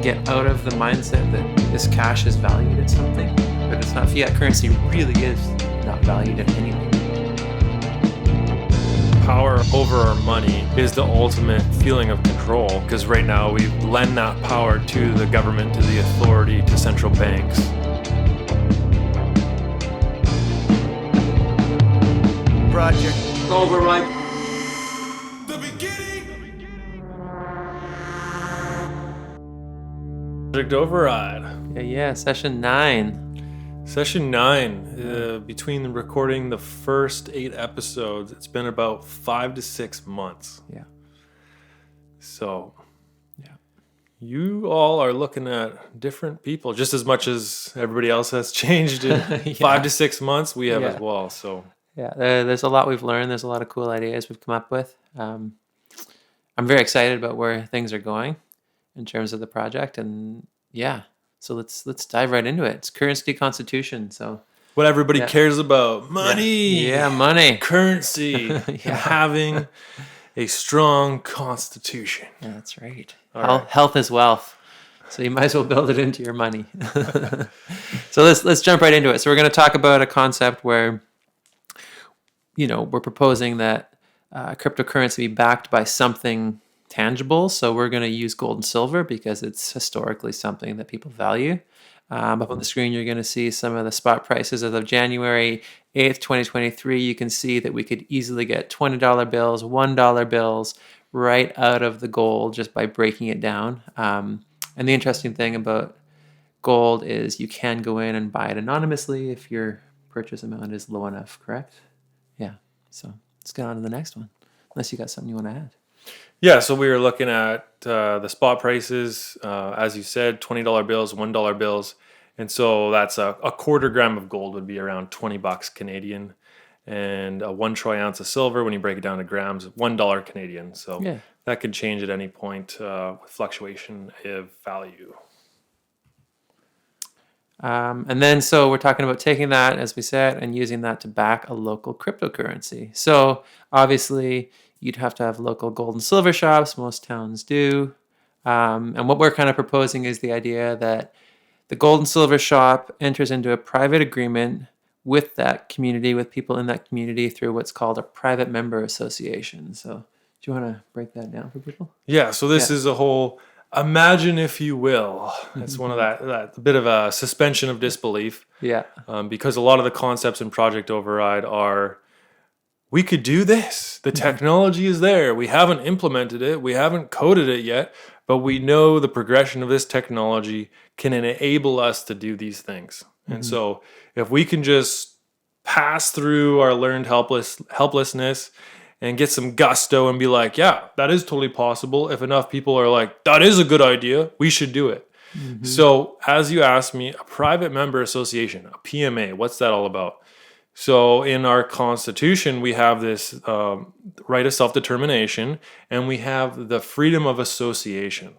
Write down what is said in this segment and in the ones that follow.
get out of the mindset that this cash is valued at something, but it's not. Fiat currency really is not valued at anything. Power over our money is the ultimate feeling of control, because right now we lend that power to the government, to the authority, to central banks. Project Override. The beginning. Project Override. Yeah, session 9. Session 9. Between recording the first 8 episodes, it's been about 5 to 6 months. Yeah. So, you all are looking at different people just as much as everybody else has changed in 5 to 6 months. We have as well. So, there's a lot we've learned. There's a lot of cool ideas we've come up with. I'm very excited about where things are going in terms of the project, and so let's dive right into it. It's currency constitution. So what everybody cares about: money. Yeah, money, currency, and having a strong constitution. Yeah, that's right. Right. Health is wealth. So you might as well build it into your money. So let's jump right into it. So we're going to talk about a concept where, we're proposing that cryptocurrency be backed by something tangible. So we're going to use gold and silver because it's historically something that people value. Up on the screen, you're going to see some of the spot prices as of January 8th, 2023. You can see that we could easily get $20 bills, $1 bills right out of the gold just by breaking it down. And the interesting thing about gold is you can go in and buy it anonymously if your purchase amount is low enough, correct? Yeah. So let's get on to the next one, unless you got something you want to add. Yeah, so we were looking at the spot prices, as you said, $20 bills, $1 bills. And so that's a quarter gram of gold would be around $20 Canadian. And a 1 troy ounce of silver, when you break it down to grams, $1 Canadian. So that could change at any point with fluctuation of value. And then, so we're talking about taking that, as we said, and using that to back a local cryptocurrency. So obviously, you'd have to have local gold and silver shops. Most towns do. And what we're kind of proposing is the idea that the gold and silver shop enters into a private agreement with that community, with people in that community, through what's called a private member association. So do you want to break that down for people? Yeah, so this is a whole, imagine if you will. It's one of that bit of a suspension of disbelief. Yeah. Because a lot of the concepts in Project Override are, we could do this. The technology is there. We haven't implemented it. We haven't coded it yet, but we know the progression of this technology can enable us to do these things. And so if we can just pass through our learned helplessness and get some gusto and be like, yeah, that is totally possible. If enough people are like, that is a good idea, we should do it. So as you asked me, a private member association, a PMA, what's that all about? So in our constitution, we have this right of self-determination, and we have the freedom of association.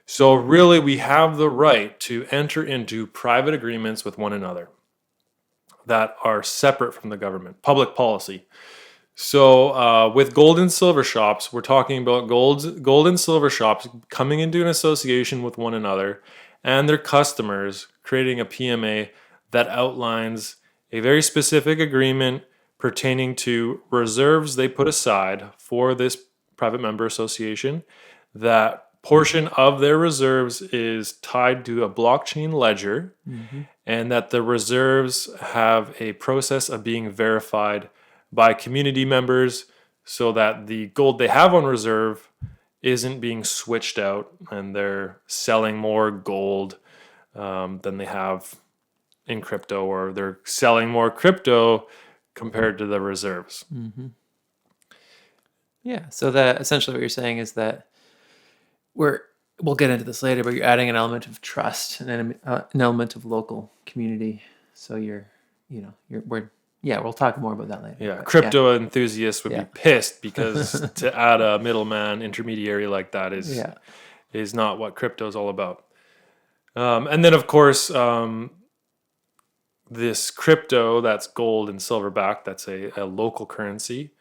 So really, we have the right to enter into private agreements with one another that are separate from the government, public policy. So with gold and silver shops, we're talking about gold and silver shops coming into an association with one another and their customers, creating a PMA that outlines a very specific agreement pertaining to reserves they put aside for this private member association. That portion of their reserves is tied to a blockchain ledger, and that the reserves have a process of being verified by community members so that the gold they have on reserve isn't being switched out and they're selling more gold than they have in crypto, or they're selling more crypto compared to the reserves. Yeah, so that essentially what you're saying is that we'll get into this later, but you're adding an element of trust and an element of local community. So we'll talk more about that later. Yeah, crypto enthusiasts would be pissed because to add a middleman intermediary like that is not what crypto is all about. And then of course, this crypto that's gold and silver backed, that's a local currency,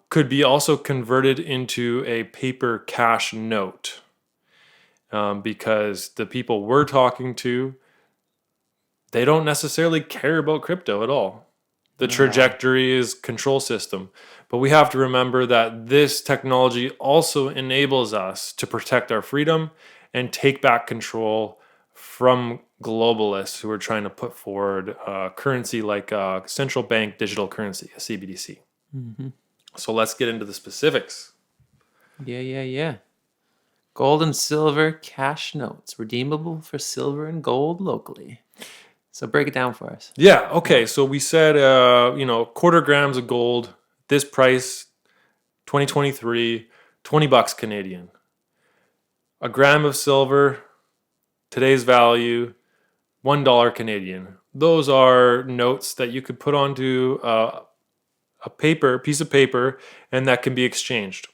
could be also converted into a paper cash note. because the people we're talking to, they don't necessarily care about crypto at all. The trajectory is control system. But we have to remember that this technology also enables us to protect our freedom and take back control from globalists who are trying to put forward currency like central bank digital currency, a CBDC. So let's get into the specifics. Yeah. Gold and silver cash notes, redeemable for silver and gold locally. So break it down for us. Yeah, okay. So we said, quarter grams of gold, this price, 2023, $20 Canadian. A gram of silver, today's value, $1 Canadian. Those are notes that you could put onto a piece of paper, and that can be exchanged.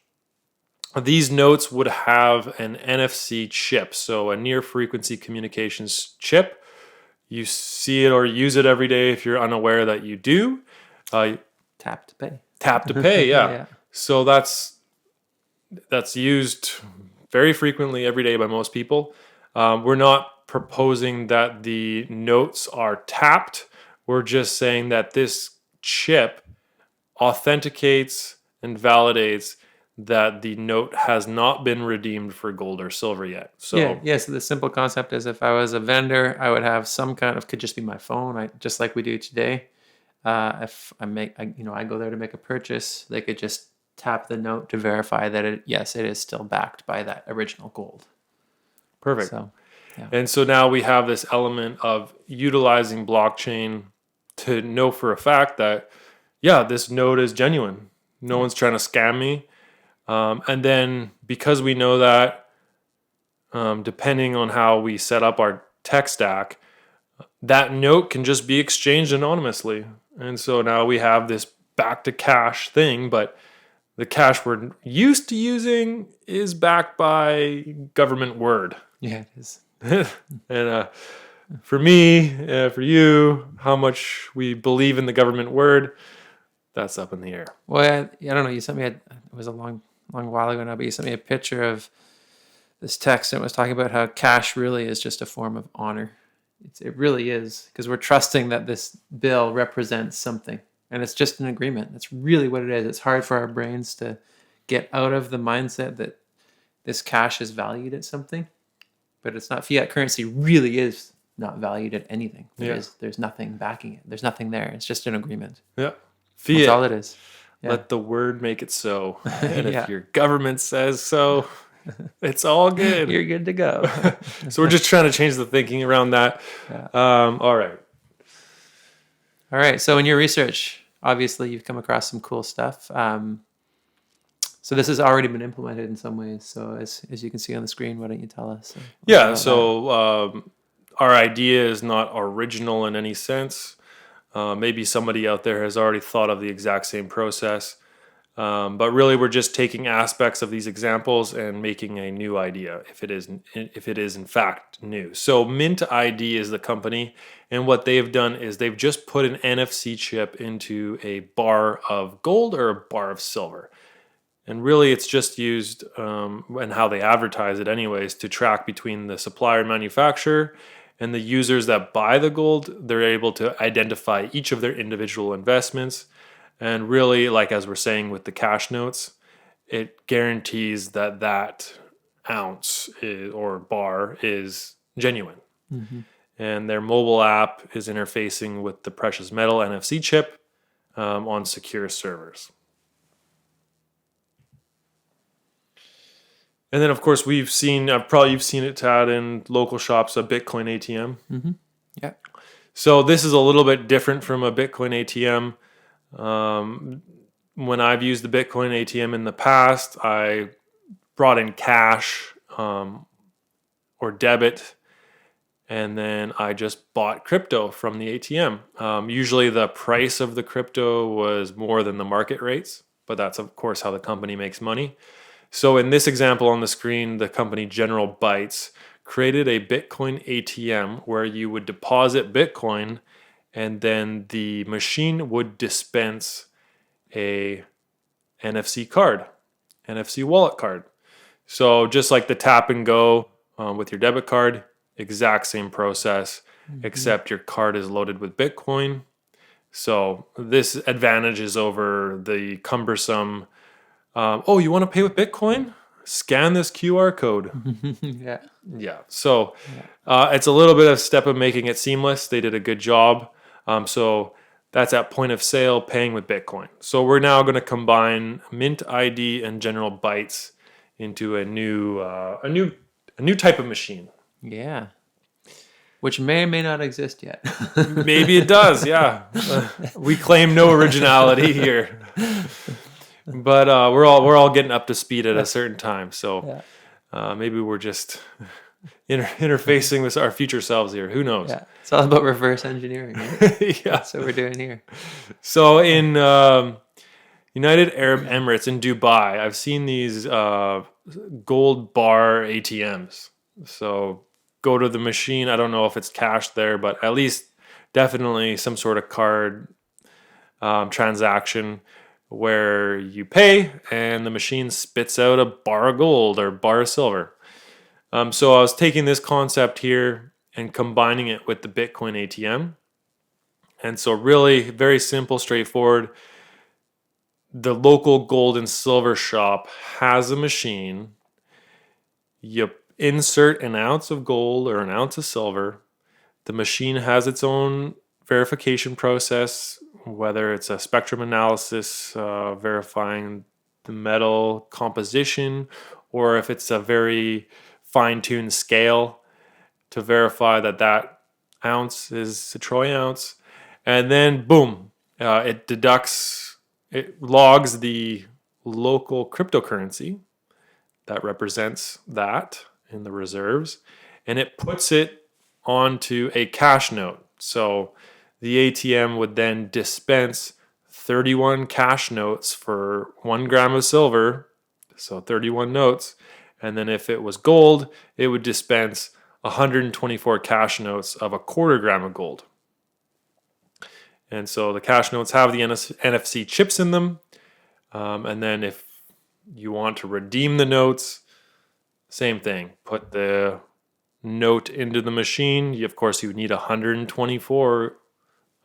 These notes would have an NFC chip, so a near frequency communications chip. You see it or use it every day if you're unaware that you do. Tap to pay. Tap to pay, yeah. Yeah. So that's used very frequently every day by most people. We're not proposing that the notes are tapped. We're just saying that this chip authenticates and validates that the note has not been redeemed for gold or silver yet. So yeah. So the simple concept is, if I was a vendor, I would have some kind of, could just be my phone, just like we do today. If I go there to make a purchase, they could just tap the note to verify that it is still backed by that original gold. perfect. So, yeah. And so now we have this element of utilizing blockchain to know for a fact that, this note is genuine. No one's trying to scam me. And then because we know that, depending on how we set up our tech stack, that note can just be exchanged anonymously. And so now we have this back to cash thing, but the cash we're used to using is backed by government word. Yeah, it is. And for me, for you, how much we believe in the government word, that's up in the air. Well, I don't know. You sent me it was a long while ago now, but you sent me a picture of this text, and it was talking about how cash really is just a form of honor. It really is, because we're trusting that this bill represents something, and it's just an agreement. That's really what it is. It's hard for our brains to get out of the mindset that this cash is valued at something, but it's not. Fiat currency really is not valued at anything. There's nothing backing it. There's nothing there. It's just an agreement. Yeah. Fiat. That's all it is. Yeah. Let the word make it so. And Yeah. if your government says so, it's all good. You're good to go. So we're just trying to change the thinking around that. Yeah. All right. All right. So in your research, obviously you've come across some cool stuff. So this has already been implemented in some ways. So as you can see on the screen, why don't you tell us? Yeah. So our idea is not original in any sense. Maybe somebody out there has already thought of the exact same process. But really, we're just taking aspects of these examples and making a new idea, if it is in fact new. So Mint ID is the company, and what they've done is they've just put an NFC chip into a bar of gold or a bar of silver. And really, it's just used, and how they advertise it anyways, to track between the supplier and manufacturer and the users that buy the gold. They're able to identify each of their individual investments. And really, like as we're saying with the cash notes, it guarantees that that ounce or bar is genuine. Mm-hmm. And their mobile app is interfacing with the precious metal NFC chip on secure servers. And then, of course, you've seen it, Tad, in local shops, a Bitcoin ATM. Mm-hmm. Yeah. So this is a little bit different from a Bitcoin ATM. When I've used the Bitcoin ATM in the past, I brought in cash or debit, and then I just bought crypto from the ATM. Usually the price of the crypto was more than the market rates, but that's, of course, how the company makes money. So in this example on the screen, the company General Bytes created a Bitcoin ATM where you would deposit Bitcoin, and then the machine would dispense a NFC wallet card. So just like the tap and go with your debit card. Exact same process, except your card is loaded with Bitcoin. So this advantages over the cumbersome, oh, you want to pay with Bitcoin? Scan this QR code. Yeah. Yeah. So it's a little bit of step of making it seamless. They did a good job. So that's at point of sale paying with Bitcoin. So we're now going to combine Mint ID and General Bytes into a new type of machine. Yeah. Which may or may not exist yet. Maybe it does. Yeah. We claim no originality here. But we're all getting up to speed at a certain time. So maybe we're just interfacing with our future selves here. Who knows? Yeah. It's all about reverse engineering. Right? Yeah. That's what we're doing here. So in United Arab Emirates in Dubai, I've seen these gold bar ATMs. So go to the machine. I don't know if it's cash there, but at least definitely some sort of card transaction where you pay and the machine spits out a bar of gold or bar of silver. So I was taking this concept here and combining it with the Bitcoin ATM. And so really very simple, straightforward. The local gold and silver shop has a machine. You insert an ounce of gold or an ounce of silver. The machine has its own verification process, whether it's a spectrum analysis verifying the metal composition, or if it's a very fine-tuned scale to verify that ounce is a troy ounce. And then boom, it logs the local cryptocurrency that represents that in the reserves, and it puts it onto a cash note. So the ATM would then dispense 31 cash notes for 1 gram of silver, so 31 notes. And then if it was gold, it would dispense 124 cash notes of a 1/4 gram of gold. And so the cash notes have the NFC chips in them. And then if you want to redeem the notes, same thing. Put the note into the machine. Of course, you would need 124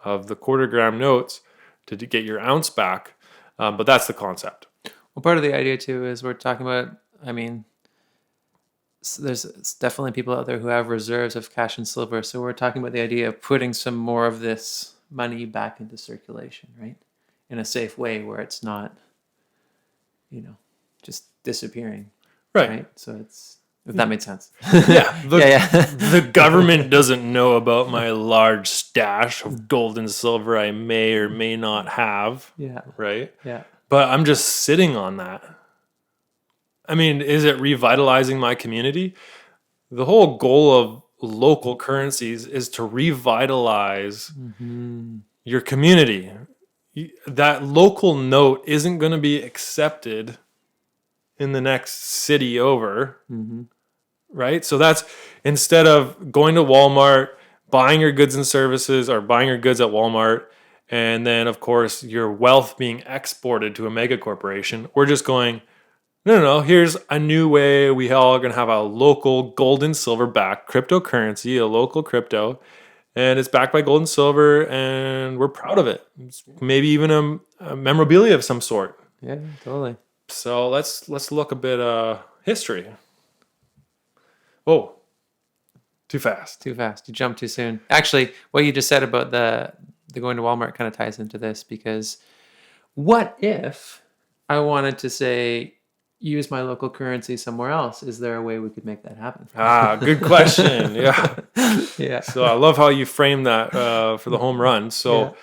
of the 1/4 gram notes to get your ounce back. But that's the concept. Well, part of the idea too is we're talking about, there's definitely people out there who have reserves of cash and silver. So we're talking about the idea of putting some more of this money back into circulation, right? In a safe way where it's not, just disappearing. Right. So if that made sense. The government doesn't know about my large stash of gold and silver I may or may not have. Yeah. Right? Yeah. But I'm just sitting on that. I mean, is it revitalizing my community? The whole goal of local currencies is to revitalize your community. That local note isn't going to be accepted in the next city over, right? So that's, instead of going to Walmart, buying your goods and services, or buying your goods at Walmart, and then of course your wealth being exported to a mega corporation, we're just going, no, here's a new way. We all are going to have a local gold and silver backed cryptocurrency, a local crypto, and it's backed by gold and silver, and we're proud of it. It's maybe even a memorabilia of some sort. Yeah, totally. So let's look a bit history. Oh, too fast. Too fast. You jumped too soon. Actually, what you just said about the going to Walmart kind of ties into this, because what if I wanted to say, use my local currency somewhere else? Is there a way we could make that happen? Good question. Yeah. Yeah. So I love how you frame that for the home run. So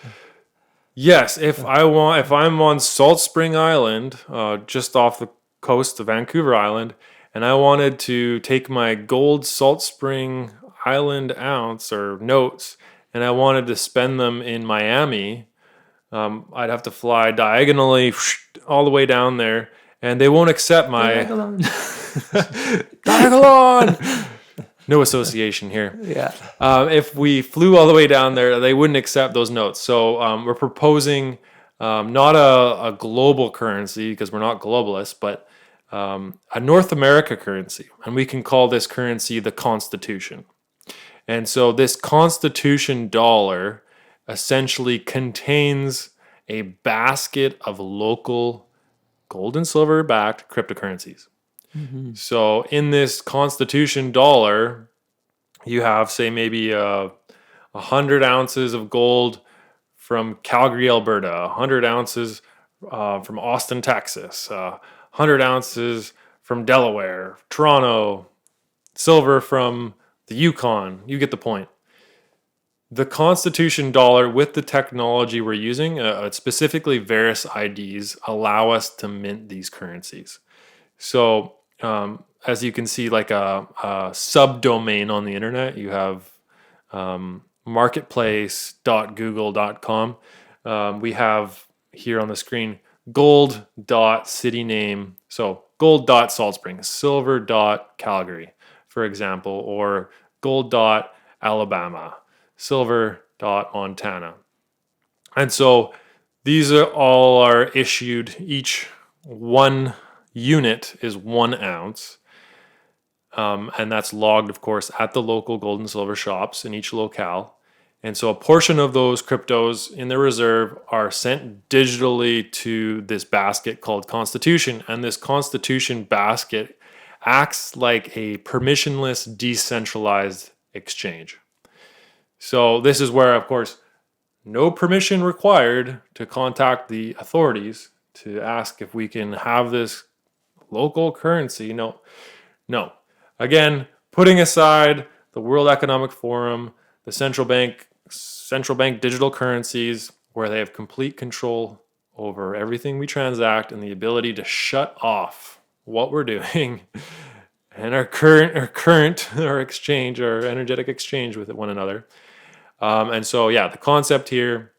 yes, if I'm on Salt Spring Island, just off the coast of Vancouver Island, and I wanted to take my gold Salt Spring Island ounce or notes, and I wanted to spend them in Miami, I'd have to fly diagonally all the way down there, and they won't accept my Diagolon. No association here. Yeah. If we flew all the way down there, they wouldn't accept those notes. So we're proposing not a global currency, because we're not globalists, but a North America currency, and we can call this currency the Constitution. And so this Constitution dollar essentially contains a basket of local gold and silver backed cryptocurrencies. So in this Constitution dollar, you have, say, maybe 100 ounces of gold from Calgary, Alberta, 100 ounces from Austin, Texas, 100 ounces from Delaware, Toronto, silver from the Yukon. You get the point. The Constitution dollar, with the technology we're using, specifically Verus IDs, allow us to mint these currencies. So as you can see, like a subdomain on the internet, you have marketplace.google.com. We have here on the screen gold.cityname. So gold.Salt Springs, silver.Calgary, for example, or gold.Alabama, silver.Montana. And so these are issued, each one unit is 1 ounce. And that's logged, of course, at the local gold and silver shops in each locale. And so a portion of those cryptos in the reserve are sent digitally to this basket called Constitution. And this Constitution basket acts like a permissionless, decentralized exchange. So this is where, of course, no permission required to contact the authorities to ask if we can have this local currency. No. Again, putting aside the World Economic Forum, the central bank digital currencies, where they have complete control over everything we transact and the ability to shut off what we're doing and our exchange, our energetic exchange with one another. And so, yeah, the concept here,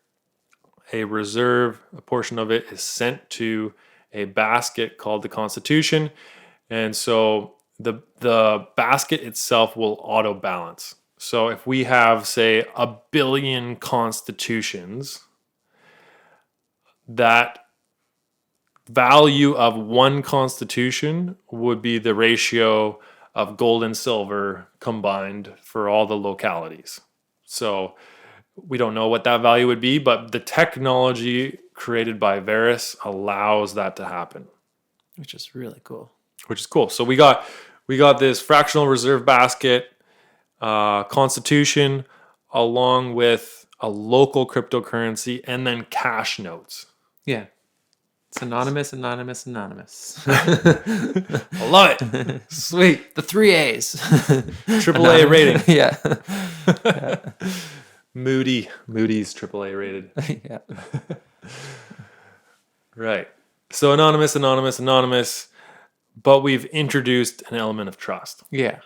a reserve, a portion of it is sent to a basket called the Constitution. And so the basket itself will auto balance. So if we have, say, 1 billion constitutions, that value of one constitution would be the ratio of gold and silver combined for all the localities. So we don't know what that value would be, but the technology created by Verus allows that to happen. Which is really cool. So we got this fractional reserve basket, Constitution, along with a local cryptocurrency, and then cash notes. Yeah. It's anonymous. I love it. Sweet. The 3 A's. AAA rating. Yeah. Moody's AAA rated. Yeah. Right. So anonymous, but we've introduced an element of trust. Yeah.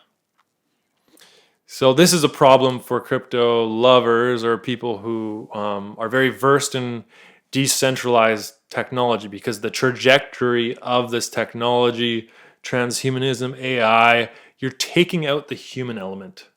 So this is a problem for crypto lovers or people who are very versed in decentralized technology, because the trajectory of this technology, transhumanism, AI, you're taking out the human element.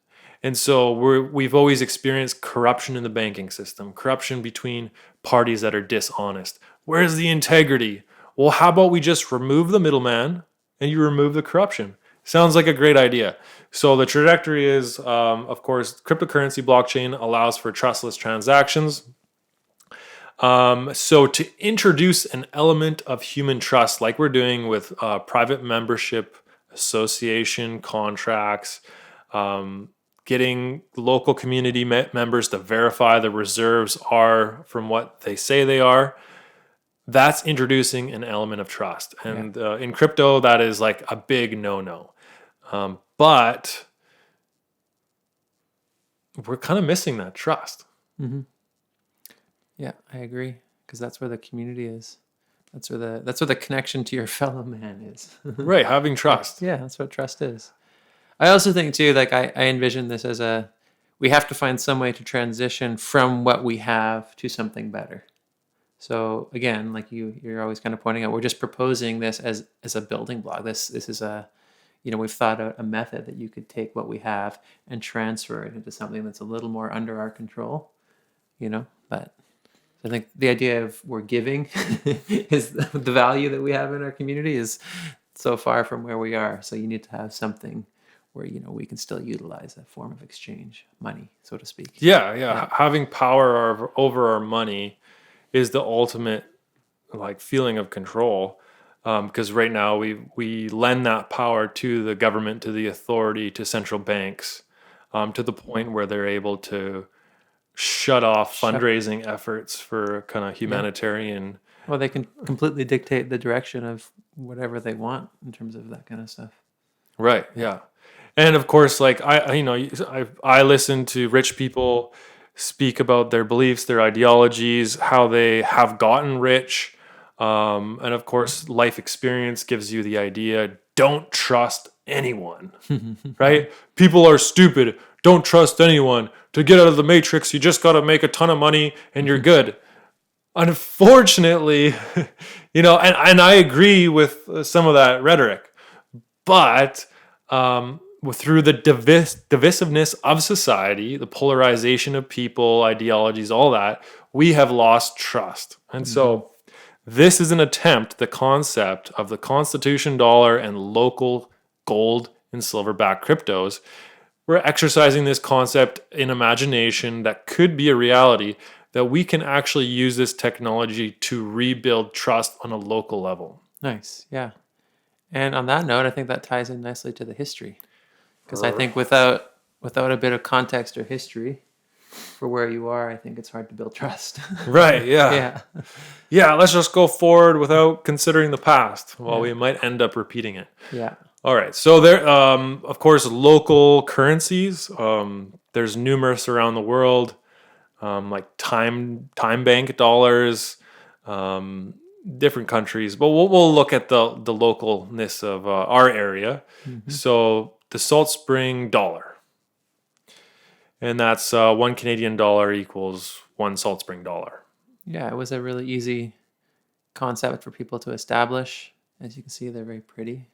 And so we've always experienced corruption in the banking system, corruption between parties that are dishonest. Where's the integrity? Well, how about we just remove the middleman and you remove the corruption? Sounds like a great idea. So the trajectory is, of course, cryptocurrency blockchain allows for trustless transactions. So to introduce an element of human trust, like we're doing with private membership association contracts, getting local community members to verify the reserves are from what they say they are, that's introducing an element of trust. And in crypto, that is like a big no-no. But we're kind of missing that trust. Mm-hmm. Yeah, I agree, because that's where the community is. That's where the connection to your fellow man is. Right, having trust. Yeah, that's what trust is. I also think too, like I envision this as we have to find some way to transition from what we have to something better. So again, like you're always kind of pointing out, we're just proposing this as a building block. This is we've thought out a method that you could take what we have and transfer it into something that's a little more under our control, but I think the idea of we're giving is the value that we have in our community is so far from where we are. So you need to have something where, we can still utilize a form of exchange, money, so to speak. Yeah. Having power over our money is the ultimate like feeling of control. Because right now we lend that power to the government, to the authority, to central banks, to the point where they're able to shut off fundraising efforts for kind of humanitarian. Well, they can completely dictate the direction of whatever they want in terms of that kind of stuff. Right. Yeah. And of course, like I listen to rich people speak about their beliefs, their ideologies, how they have gotten rich. And of course, life experience gives you the idea, don't trust anyone, right? People are stupid. Don't trust anyone. To get out of the matrix, you just got to make a ton of money and you're good. Unfortunately, and I agree with some of that rhetoric, but through the divisiveness of society, the polarization of people, ideologies, all that, we have lost trust. And so this is an attempt, the concept of the Constitution dollar and local gold and silver-backed cryptos. We're exercising this concept in imagination that could be a reality, that we can actually use this technology to rebuild trust on a local level. Nice, yeah. And on that note, I think that ties in nicely to the history. Because I think without a bit of context or history for where you are, I think it's hard to build trust. Right, yeah. Yeah, let's just go forward without considering the past. Well, we might end up repeating it. Yeah. All right, so there, of course, local currencies. There's numerous around the world, like time bank dollars, different countries. But we'll look at the localness of our area. So the Salt Spring dollar, and that's 1 Canadian dollar equals 1 Salt Spring dollar. Yeah, it was a really easy concept for people to establish. As you can see, they're very pretty.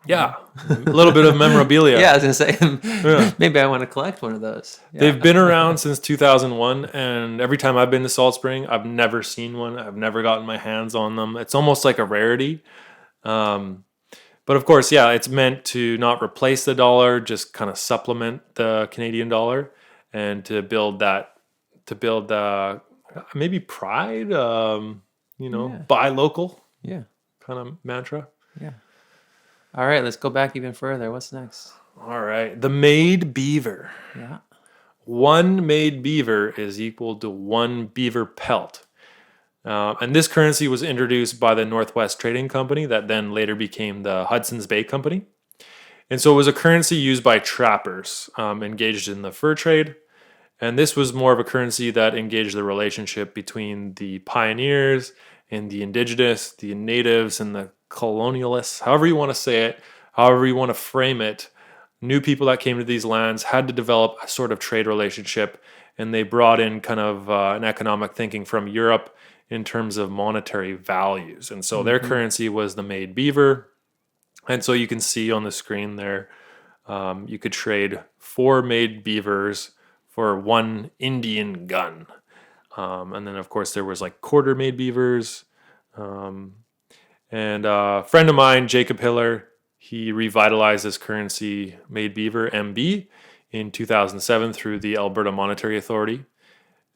Yeah, a little bit of memorabilia. Yeah, I was going to say, maybe I want to collect one of those. Yeah. They've been around since 2001, and every time I've been to Salt Spring, I've never seen one. I've never gotten my hands on them. It's almost like a rarity. But of course, yeah, it's meant to not replace the dollar, just kind of supplement the Canadian dollar, and to build maybe pride, buy local, kind of mantra. Yeah. All right, let's go back even further. What's next? All right, the made beaver. Yeah. 1 made beaver is equal to 1 beaver pelt. And this currency was introduced by the Northwest Trading Company that then later became the Hudson's Bay Company. And so it was a currency used by trappers engaged in the fur trade. And this was more of a currency that engaged the relationship between the pioneers and the indigenous, the natives and the colonialists, however you want to say it, however you want to frame it. New people that came to these lands had to develop a sort of trade relationship, and they brought in kind of an economic thinking from Europe in terms of monetary values. And so their currency was the made beaver. And so you can see on the screen there, you could trade 4 made beavers for 1 Indian gun. And then, of course, there was like quarter made beavers. And a friend of mine, Jacob Hiller, he revitalized this currency, made beaver, MB, in 2007 through the Alberta Monetary Authority.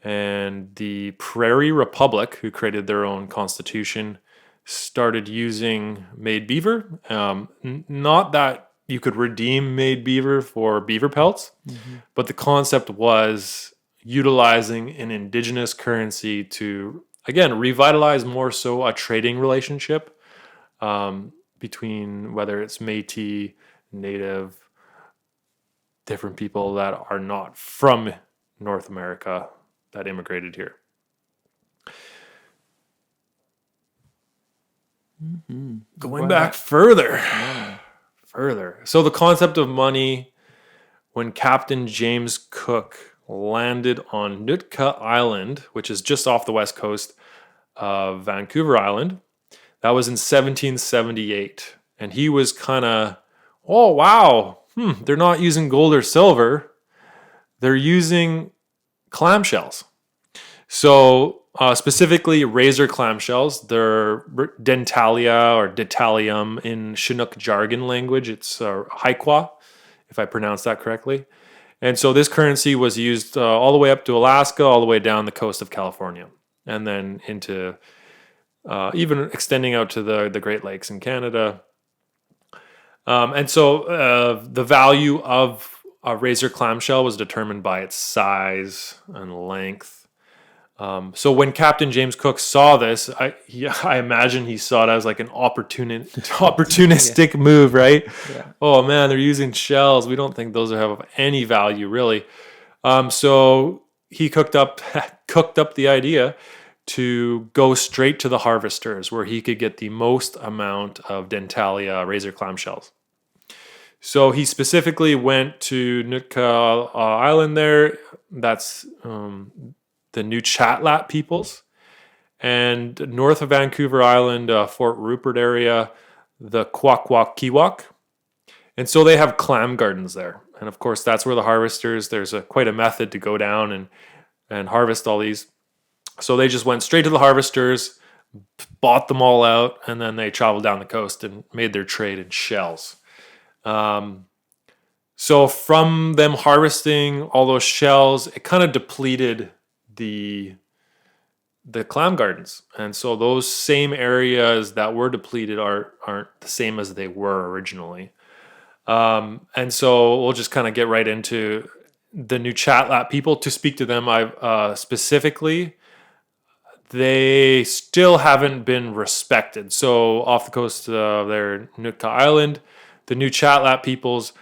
And the Prairie Republic, who created their own constitution, started using made beaver. Not that you could redeem made beaver for beaver pelts, but the concept was utilizing an indigenous currency to, again, revitalize more so a trading relationship between whether it's Métis, Native, different people that are not from North America that immigrated here. Going back further. So the concept of money, when Captain James Cook landed on Nootka Island, which is just off the west coast of Vancouver Island, that was in 1778. And he was kind of, oh, wow, they're not using gold or silver. They're using clamshells. So specifically razor clamshells. They're dentalia or detalium in Chinook jargon language. It's haikwa, if I pronounce that correctly. And so this currency was used all the way up to Alaska, all the way down the coast of California, and then into even extending out to the Great Lakes in Canada. And so the value of a razor clamshell was determined by its size and length. So when Captain James Cook saw this, I imagine he saw it as like an opportunistic move, right? Yeah. Oh man, they're using shells. We don't think those have any value, really. So he cooked up the idea to go straight to the harvesters, where he could get the most amount of dentalia razor clamshells. So he specifically went to Nootka Island there. That's the New Chatlat peoples, and north of Vancouver Island, Fort Rupert area, the Kwak-Kwak-Kiwak. And so they have clam gardens there. And of course, that's where the harvesters, there's quite a method to go down and harvest all these. So they just went straight to the harvesters, bought them all out, and then they traveled down the coast and made their trade in shells. So from them harvesting all those shells, it kind of depleted the clam gardens, and so those same areas that were depleted aren't the same as they were originally. And so we'll just kind of get right into the New Chatlat people. To speak to them, I've specifically, they still haven't been respected. So off the coast of their Nootka Island, the New Chatlat peoples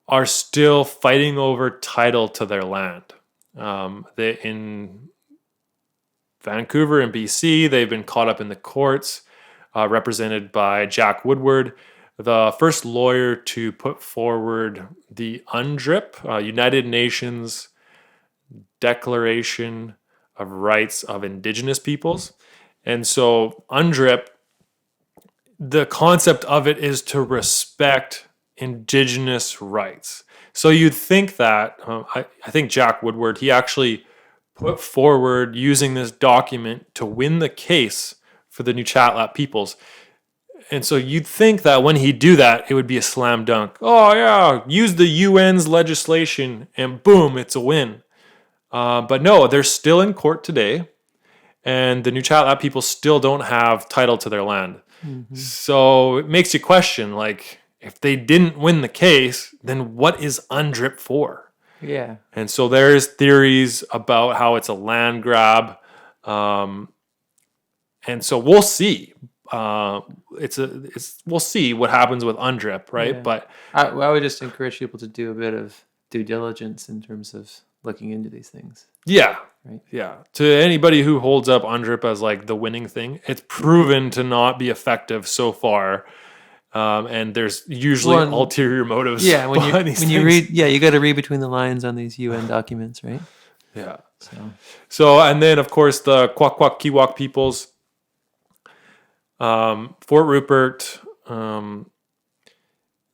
are still fighting over title to their land. In Vancouver and BC, they've been caught up in the courts, represented by Jack Woodward, the first lawyer to put forward the UNDRIP, United Nations Declaration of Rights of Indigenous Peoples. And so UNDRIP, the concept of it is to respect Indigenous rights. So you'd think that, I think Jack Woodward, he actually put forward using this document to win the case for the New Chatlat peoples. And so you'd think that when he'd do that, it would be a slam dunk. Oh yeah, use the UN's legislation and boom, it's a win. But no, they're still in court today, and the New Chatlat people still don't have title to their land. Mm-hmm. So it makes you question, like, if they didn't win the case, then what is UNDRIP for? Yeah. And so there's theories about how it's a land grab. And so we'll see. We'll see what happens with UNDRIP, right? Yeah. But I would just encourage people to do a bit of due diligence in terms of looking into these things. Yeah. Right. Yeah. To anybody who holds up UNDRIP as like the winning thing, it's proven to not be effective so far. And there's usually ulterior motives. Yeah, when you read, you got to read between the lines on these UN documents, right? Yeah. So and then of course the Kwak-Kwak-Kiwak peoples, Fort Rupert,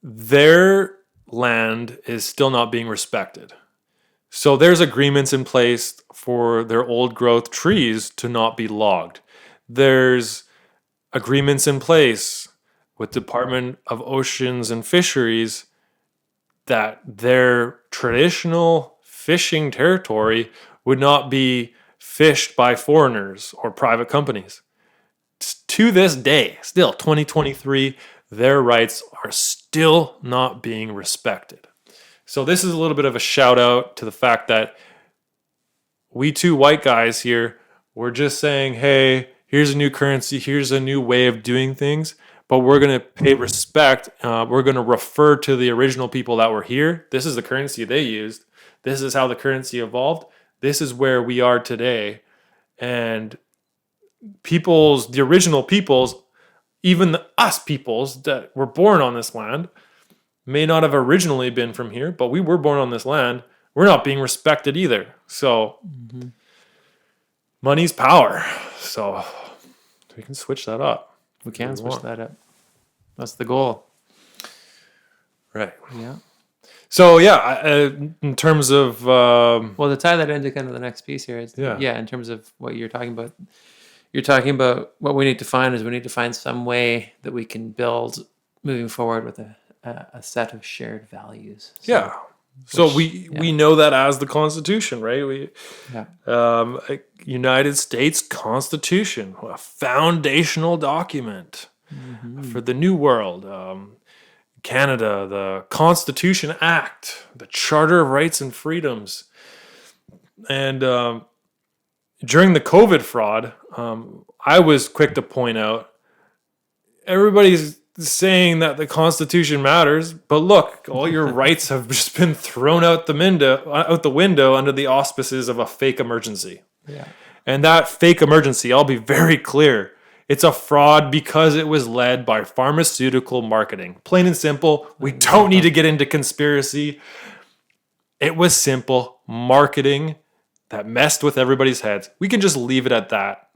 their land is still not being respected. So there's agreements in place for their old growth trees to not be logged. There's agreements in place with Department of Oceans and Fisheries that their traditional fishing territory would not be fished by foreigners or private companies. To this day, still 2023, their rights are still not being respected. So this is a little bit of a shout out to the fact that we two white guys here, we're just saying, hey, here's a new currency, here's a new way of doing things. But we're going to pay respect. We're going to refer to the original people that were here. This is the currency they used. This is how the currency evolved. This is where we are today. And the original peoples, even us peoples that were born on this land, may not have originally been from here, but we were born on this land. We're not being respected either. So money's power. So we can switch that up. We can switch that up. That's the goal. Right. Yeah. So in terms of Well, to tie that into kind of the next piece here, Yeah. in terms of what you're talking about what we need to find is we need to find some way that we can build moving forward with a set of shared values. yeah. So we know that as the Constitution, right? A United States Constitution, a foundational document for the New World. Canada, the Constitution Act, the Charter of Rights and Freedoms. And during the COVID fraud, I was quick to point out everybody's saying that the Constitution matters, but look, all your rights have just been thrown out the window under the auspices of a fake emergency. Yeah. And that fake emergency, I'll be very clear, it's a fraud because it was led by pharmaceutical marketing. Plain and simple. We don't need to get into conspiracy. It was simple marketing that messed with everybody's heads. We can just leave it at that.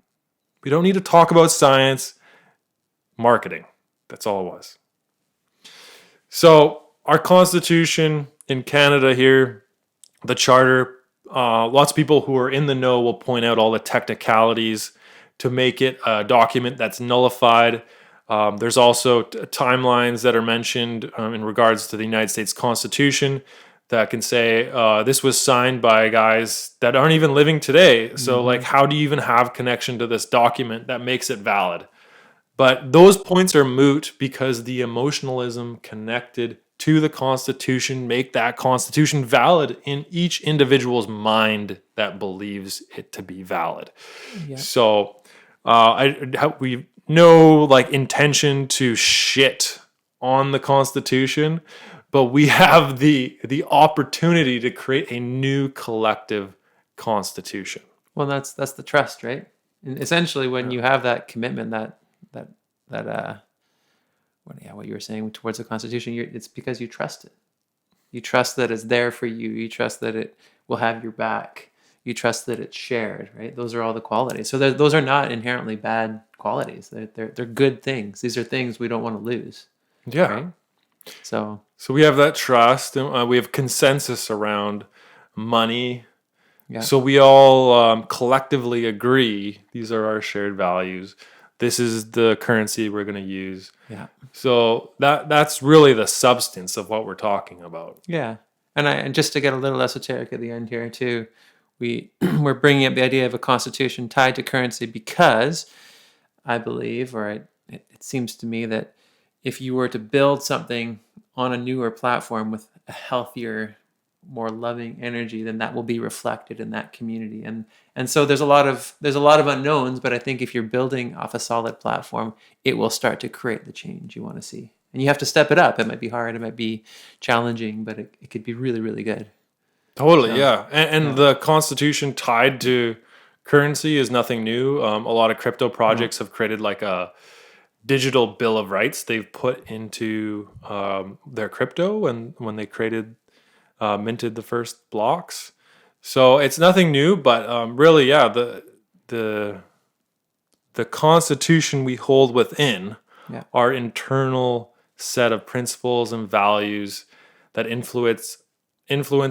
We don't need to talk about science. Marketing. That's all it was. So our Constitution in Canada here, the Charter, lots of people who are in the know will point out all the technicalities to make it a document that's nullified. There's also timelines that are mentioned in regards to the United States Constitution that can say this was signed by guys that aren't even living today. So like, how do you even have connection to this document that makes it valid? But those points are moot because the emotionalism connected to the Constitution make that Constitution valid in each individual's mind that believes it to be valid. Yeah. So we no like intention to shit on the Constitution, but we have the opportunity to create a new collective Constitution. Well, that's the trust, right? And essentially, when you have that commitment, what you were saying towards the Constitution, it's because you trust it. You trust that it's there for you. You trust that it will have your back. You trust that it's shared, right? Those are all the qualities. So those are not inherently bad qualities. They're good things. These are things we don't want to lose. Yeah. Right? So we have that trust, and we have consensus around money. yeah. So we all collectively agree these are our shared values. This is the currency we're going to use. Yeah. So that's really the substance of what we're talking about. Yeah. And just to get a little esoteric at the end here too, we're bringing up the idea of a constitution tied to currency because I believe, or it seems to me that if you were to build something on a newer platform with a healthier, more loving energy, then that will be reflected in that community. And so there's a lot of unknowns, but I think if you're building off a solid platform, it will start to create the change you want to see. And you have to step it up. It might be hard, it might be challenging, but it could be really, really good. Totally, yeah. And the Constitution tied to currency is nothing new. A lot of crypto projects have created like a digital bill of rights they've put into their crypto when they minted the first blocks. So it's nothing new, but really, yeah, the Constitution we hold within our internal set of principles and values that influence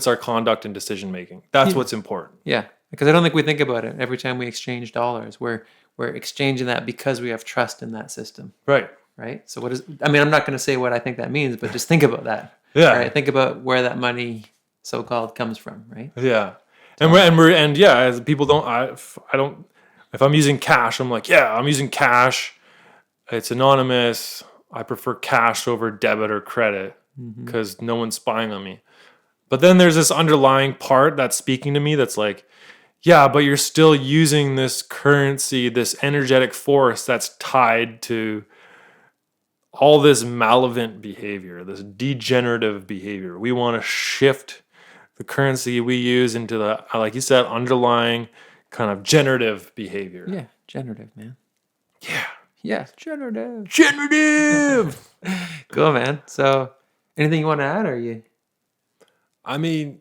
our conduct and decision making. That's what's important. Yeah, because I don't think we think about it every time we exchange dollars. We're exchanging that because we have trust in that system. Right. So I'm not going to say what I think that means, but just think about that. Yeah. Right? Think about where that money so-called comes from, right? Yeah. As people if I'm using cash, I'm like, yeah, I'm using cash. It's anonymous. I prefer cash over debit or credit because no one's spying on me. But then there's this underlying part that's speaking to me that's like, yeah, but you're still using this currency, this energetic force that's tied to all this malevolent behavior, this degenerative behavior. We want to shift the currency we use into the, like you said, underlying kind of generative behavior. Yeah, generative, man. Yeah. Yeah, generative. Generative! Cool, man. So, anything you want to add, or you? I mean,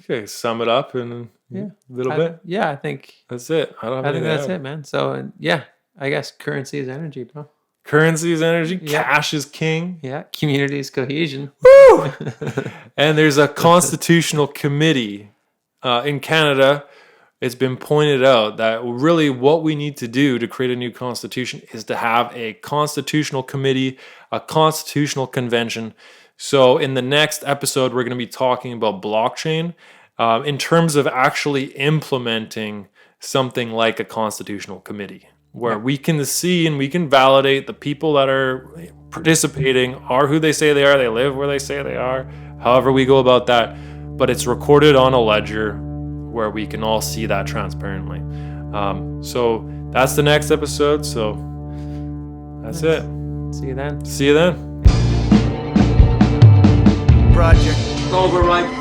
okay, sum it up in a little bit. Yeah, I think That's it. I think that's it, man. So, yeah, I guess currency is energy, bro. Currency is energy. Yeah. Cash is king. Yeah. Communities cohesion. Woo! And there's a constitutional committee in Canada. It's been pointed out that really what we need to do to create a new constitution is to have a constitutional committee, a constitutional convention. So in the next episode, we're going to be talking about blockchain in terms of actually implementing something like a constitutional committee, where we can see and we can validate the people that are participating are who they say they are, they live where they say they are, however we go about that. But it's recorded on a ledger where we can all see that transparently. So that's the next episode. So that's it. See you then. See you then. Project override.